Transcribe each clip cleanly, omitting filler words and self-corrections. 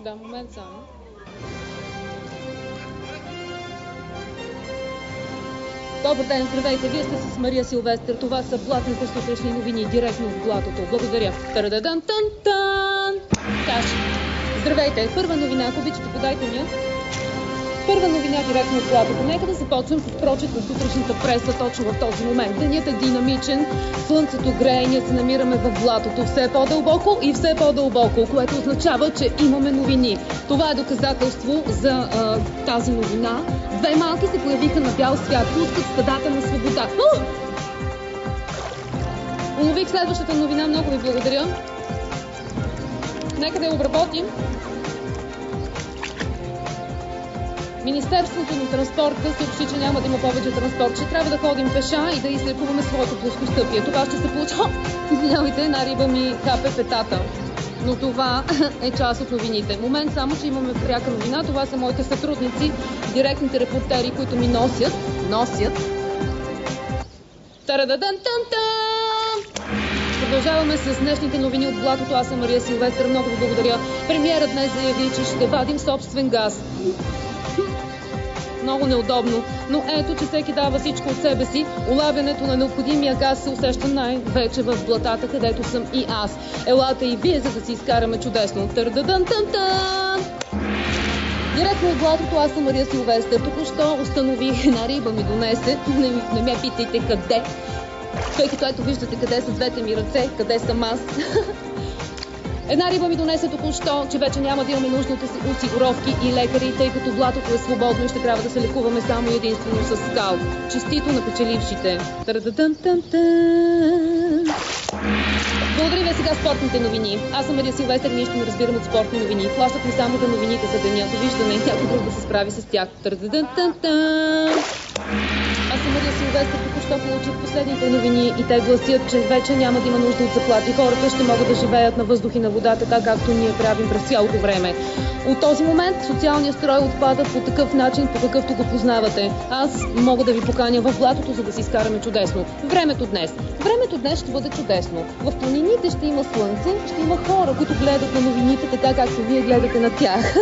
Да, момент само. Добър ден, здравейте! Вие сте с Мария Силвестър. Това са блатните сутрешни новини, директно от блатото. Благодаря. Тарададан-тан-тан! Каш! Здравейте! Първа новина, ако обичате, подайте ми. Първа новина директно от блатото. Нека да започнем с прочит на сутрешната преса точно в този момент. Денят е динамичен, слънцето грее, ние се намираме в блатото все по-дълбоко и все по-дълбоко, което означава, че имаме новини. Това е доказателство за тази новина. Две малки се появиха на бял свят, пускат стадата на свобода. Улових следващата новина, много ви благодаря. Нека да я обработим. Министерството на транспорта съобщи, че няма да има повече транспорт, че трябва да ходим пеша и да излекуваме своето плоскостъпие. Това ще се получи... Извинявайте, една риба ми капе петата. Но това е част от новините. Момент само, че имаме пряка новина. Това са моите сътрудници, директните репортери, които ми носят. Тарададан-тан-тан! Продължаваме с днешните новини от блатото. Аз съм Мария Силвестър. Много ви благодаря. Премиерът днес заяви, че ще вадим собствен газ. Много неудобно, но ето, че всеки дава всичко от себе си. Улавянето на необходимия газ се усеща най-вече в блатата, където съм и аз. Елате и вие, за да си изкараме чудесно. Търдадан-тан-тан! Директно от блатото, аз съм Мария Силвестър. Току-що установих, една риба ми донесе. Не ме питайте къде. Тъй като ето виждате къде са двете ми ръце, къде съм аз. Една риба ми донесе току-що, че вече няма да имаме нужда от осигуровки и лекари, тъй като блатото е свободно и ще трябва да се лекуваме само единствено с скал. Честито на печелившите. Благодаря ви сега спортните новини. Аз съм Мария Силвестър и ние ще не разбирам от спортни новини. Плащат ми само за новините за деня. Довиждане, някой друг да се справи с тях. Аз съм Мария Силвестър, току-що получих последните новини и те гласят, че вече няма да има нужда от заплати. Хората ще могат да живеят на въздух и на вода, така както ние правим през цялото време. От този момент социалният строй отпада по такъв начин, по какъвто го познавате. Аз мога да ви поканя в блатото, за да си изкараме чудесно. Времето днес ще бъде чудесно. В планините ще има слънце, ще има хора, които гледат на новините така, както вие гледате на тях.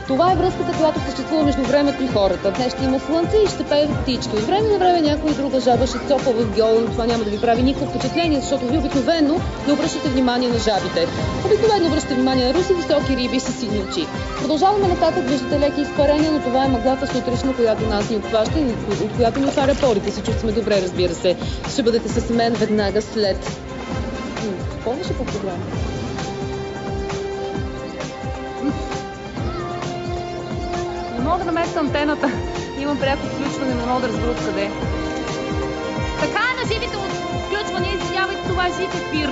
Това е връзката, която съществува между времето и хората. Днес ще има слънце и ще пеят птички. От време на време някоя друга жаба ще цопа в гьола, но това няма да ви прави никакво впечатление, защото ви обикновено не обръщате внимание на жабите. Обикновено обръщате внимание на руси, високи риби с сини очи. Продължаваме нататък, виждате леки изпарения, но това е мъглата сутрешна, която нас ни обхваща и от която ни отваря порите. Се чувстваме добре, разбира се. Ще бъдете с мен веднага след... Какво беше по програма? Не мога да наместя антената. Имам пряко включване, не мога да разбера откъде. Така е на живите включвания, извинявайте, това е жив ефир.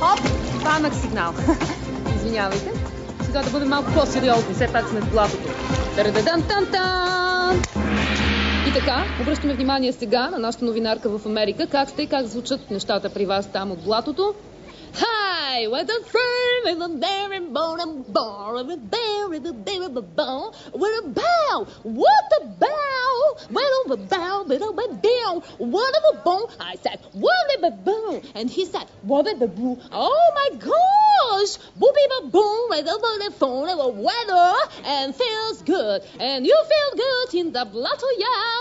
Хоп, хванах сигнал. Извинявайте. Сега да бъдем малко по-сериозни, все пак сме в блатото. Тарададан-тан-тан! И така, обръщаме внимание сега на нашата новинарка в Америка. Как сте и как звучат нещата при вас там от блатото? Hi, with the firm and the berry bone and bar and the berry bone with a bow, what the bow, with the bow, with the bow, what of a bone? I said, what of a bone? And he said, what of a boo? Oh my gosh, booby ba boom, with the phone of a weather and feels good, and you feel good in the blotto, yeah.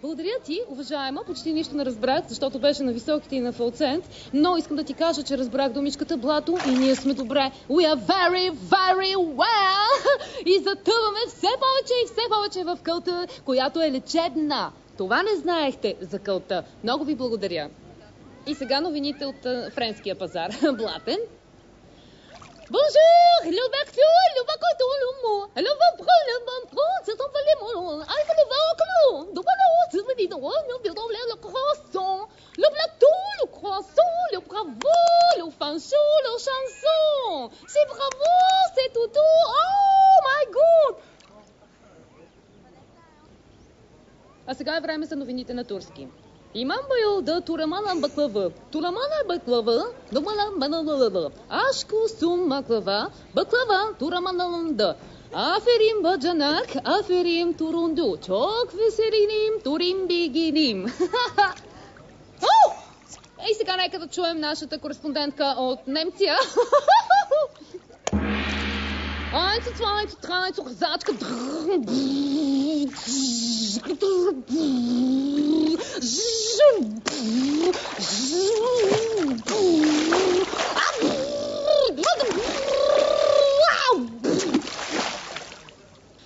Благодаря ти, уважаема. Почти нищо не разбрах, защото беше на високите и на фалцент, но искам да ти кажа, че разбрах думичката блато и ние сме добре. We are very, very well! И затъваме все повече и все повече в кълта, която е лечебна. Това не знаехте за кълта. Много ви благодаря. И сега новините от френския пазар. Блатен. Bonjour, le bactou, le bacotou, le mot, le vapeur, le bampron, c'est un peu les mots, I can evoke le, the one who is with the one, le croissant, le plateau, le croissant, le bravo, le fanchou, le chanson, c'est bravo, c'est tout, oh my god! А сега е време за новините на турски. İmam bayıldı, turamalan baklava. Turamalan baklava, dumalan banalalı. Aşk olsun baklava, baklava turamalandı. Aferin bacanak, aferin turundu. Çok veselinim, turim bilginim. Oh! И сега нека да чуем нашата кореспондентка от Немция. Айцо, цвайцо, трайцо, хазачка.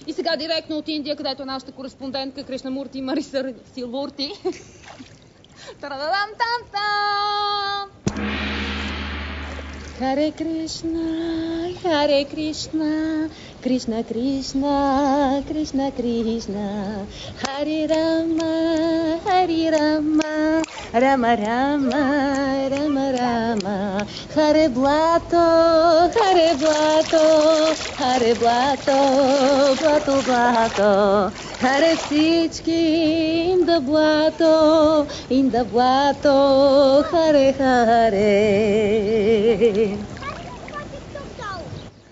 И сега директно от Индия, където е нашата кореспондентка Кришнамурти Мариса Силвурти. Тарадам-там-там! Харе Кришна, Харе Кришна, Кришна Кришна, Кришна Кришна, Харе Рама, Харе Рама, Рама Рама, Рама Рама, Харе Блато, Харе Блато, Харе Блато, Блато, Блато, Харе всички, инда блато, Харе, Харе.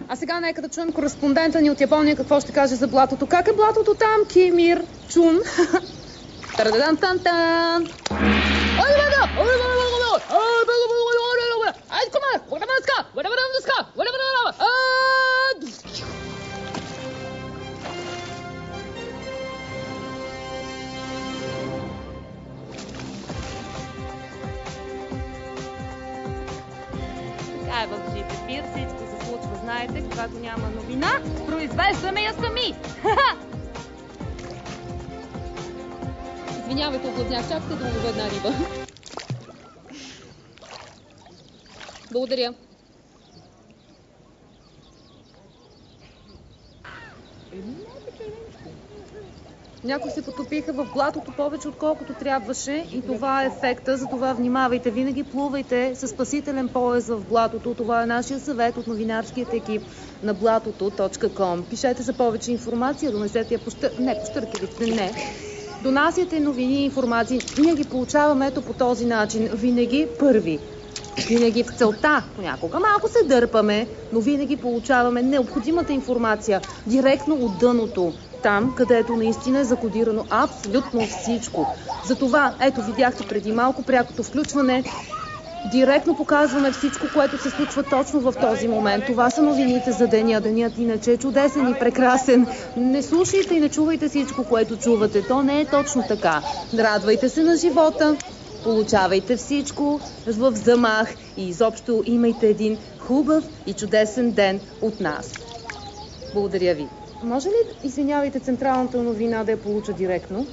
А сега нека да чуем кореспондента ни от Япония какво ще каже за блатото. Как е блатото там, Кимир Чун? Тарадан-тан-тан! Така е в жив ефир, всичко се случва, знаете, когато няма новина, произвеждаме я сами! Извинявайте, оглъвнях, чакайте да уловя една риба. Благодаря. Някои се потопиха в блатото повече, отколкото трябваше и това е ефекта, затова внимавайте. Винаги плувайте със спасителен пояс в блатото. Това е нашия съвет от новинарският екип на blatoto.com. Пишете за повече информация, донесете я пощъркелите, не. Донасяте новини и информации. Ние ги получаваме ето по този начин. Винаги първи. Винаги в целта. Понякога малко се дърпаме, но винаги получаваме необходимата информация директно от дъното. Там, където наистина е закодирано абсолютно всичко. Затова, ето видяхте преди малко прякото включване. Директно показваме всичко, което се случва точно в този момент. Това са новините за деня. Денят иначе е чудесен и прекрасен. Не слушайте и не чувайте всичко, което чувате. То не е точно така. Радвайте се на живота. Получавайте всичко в замах и изобщо имайте един хубав и чудесен ден от нас. Благодаря ви. Може ли, извинявайте, централната новина да я получа директно?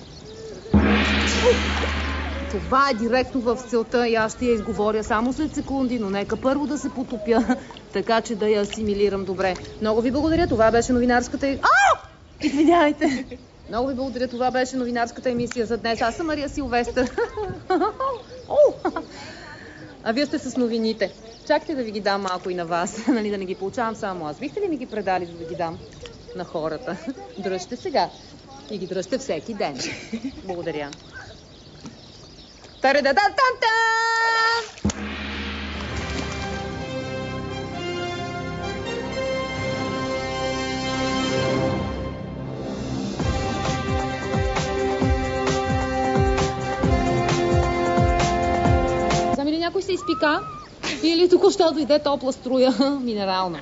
Това е директно в целта и аз ще я изговоря само след секунди, но нека първо да се потопя, така че да я асимилирам добре. Много ви благодаря, това беше новинарската... Извинявайте! Много ви благодаря, това беше новинарската емисия за днес. Аз съм Мария Силвестър. А вие сте с новините. Чакайте да ви ги дам малко и на вас, нали, да не ги получавам само аз. Бихте ли ми ги предали, за да ги дам на хората? Дръжте сега и ги дръжте всеки ден. Благодаря. Таредадантанта! Знам ли някой се изпика? Или току-що дойде топла струя минерална?